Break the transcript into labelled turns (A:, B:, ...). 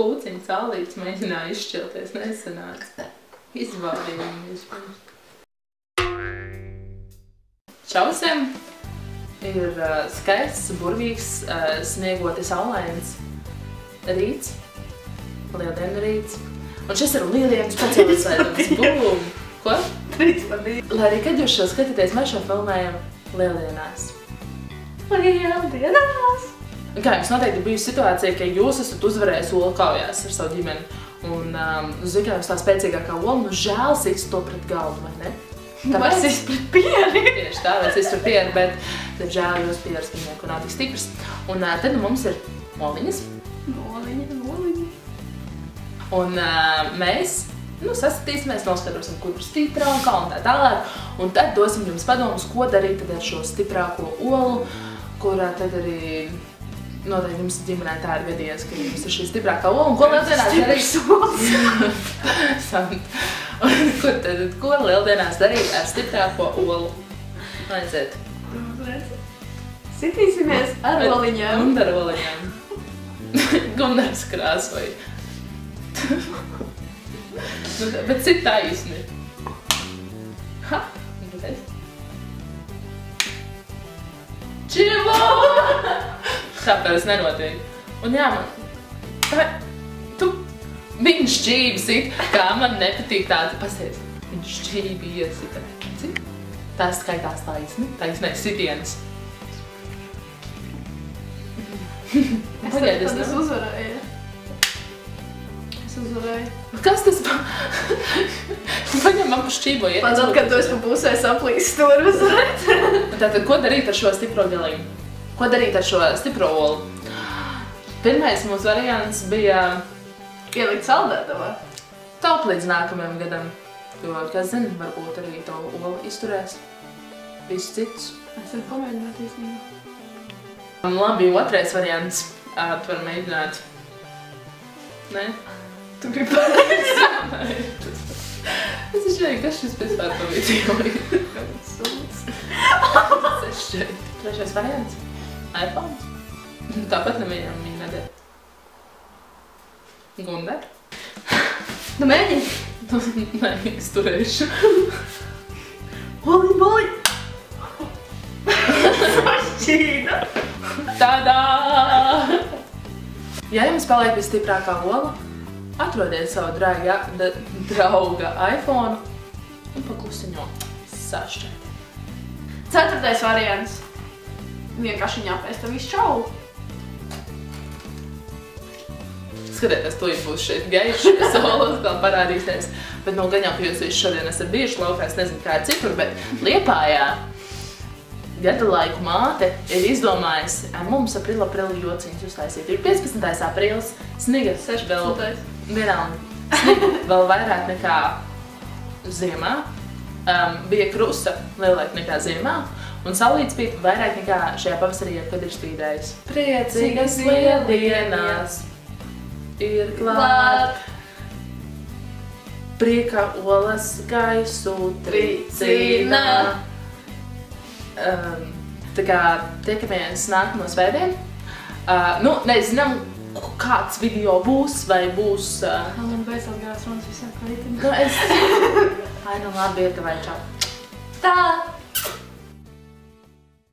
A: pūciņu cālītes mēģināja izšķilties, nesanāca. Izvārījumi. Čau visiem! Ir skaists, burvīgs, sniegoti saulains rīts, lieldienu rīts. Un šis ir lieldienu specializētums. Bum! Ko?
B: 3 par 2.
A: Lai arī kad jūs šo skatāties, mēs šo filmējam lieldienās.
B: Lieldienās!
A: Kā jums noteikti bijusi situācija, ka jūs esat uzvarējis olu kaujās ar savu ģimeni. Un, zinu, ka jums tā spēcīgākā ola, nu žēl sīks to pret galdu, vai ne?
B: Vai sīks pret pieri?
A: Tieši tā, vai sīks pret pieri, bet tad žēl jūs pieras, ka neko nav tik stiprs. Un tad mums ir oliņas.
B: Oliņa.
A: Un mēs saskatīsimies, noskatīsim, kur ir stiprā un kā un tā tālāk. Un tad dosim jums padomus, ko darīt tad ar šo stiprāko olu, kurā tad arī noteikti jums ģimenē tā ir gadījies, ka jums ir šī stiprākā ola. Un ko lieldienās darīt? Ko lieldienās darīt ar stiprāko olu? Aiziet.
B: Sitīsimies ar oliņām.
A: Un ar oliņām. Gunārs krāsoja. Bet cik taisni. Ha! Čivo! Tāpēc nenotiek. Un jā, viņš šķīvi sit, kā man nepatīk tāda pasēs. Viņš šķīvi iesita. Cik? Tās skaitās taisni, taisnai sitienas.
B: Es uzvarēju. Es uzvarēju.
A: Kas tas pa... Paņem man pa šķībo iet.
B: Man tad, kad tu esi pa pusē saplīsis, tu vari uzvarēt.
A: Tātad, ko darīt ar šo stipro galību? Ko darīt ar šo stipro olu? Pirmais mūsu variants bija...
B: Ielikt saldētavā.
A: Taup līdz nākamajam gadam. Jo, kas zina, varbūt arī to olu izturēs. Visus citus.
B: Es varu pamēģināt īstenībā.
A: Labi, otrais variants. Tu vari mēģināt. Nē?
B: Tu gribi pamēģināt?
A: Es izšķēju, kas šis pēc pār pavīdzīvoja.
B: Sūds.
A: Es izšķēju. Trešais variants. iPhones. Tāpat nevienam viņa nedēļ. Gundar.
B: Nu mēģini.
A: Nē, es turēšu.
B: Boli. Sašķīna.
A: Tādā! Ja jums paliek visstiprākā ola, atrodiet savu drauga iPhone un paklusiņo sašķēt.
B: 4. variants. Vienkārši viņa apēst ar visu čaulu.
A: Skatieties, tu būs šeit gaiši, kas olas vēl parādīsies. Bet no gan jau, ka jūs visi šodien esat bijuši laukā, es nezinu, kā ir cipru, bet Liepājā gada laiku māte ir izdomājusi mums aprila jociņus uztaisīt. Ir 15. aprīlis, sniga
B: 16.
A: Vienalga, sniga vēl vairāk nekā ziemā. Bija krusta lielāk nekā ziemā. Un saulītes spīd vairāk nekā šajā pavasarī, kad ir spīdējis. Priecīgas lieldienās ir klāt. Prieka olas gaisu tricina. Tā kā tiekamies nākamo svētdienu. Nezinām, kāds video būs, vai būs...
B: Man beidzot gās runas visiem klītiem.
A: Ai, nu labi, ir, ka vai čau.
B: Tā!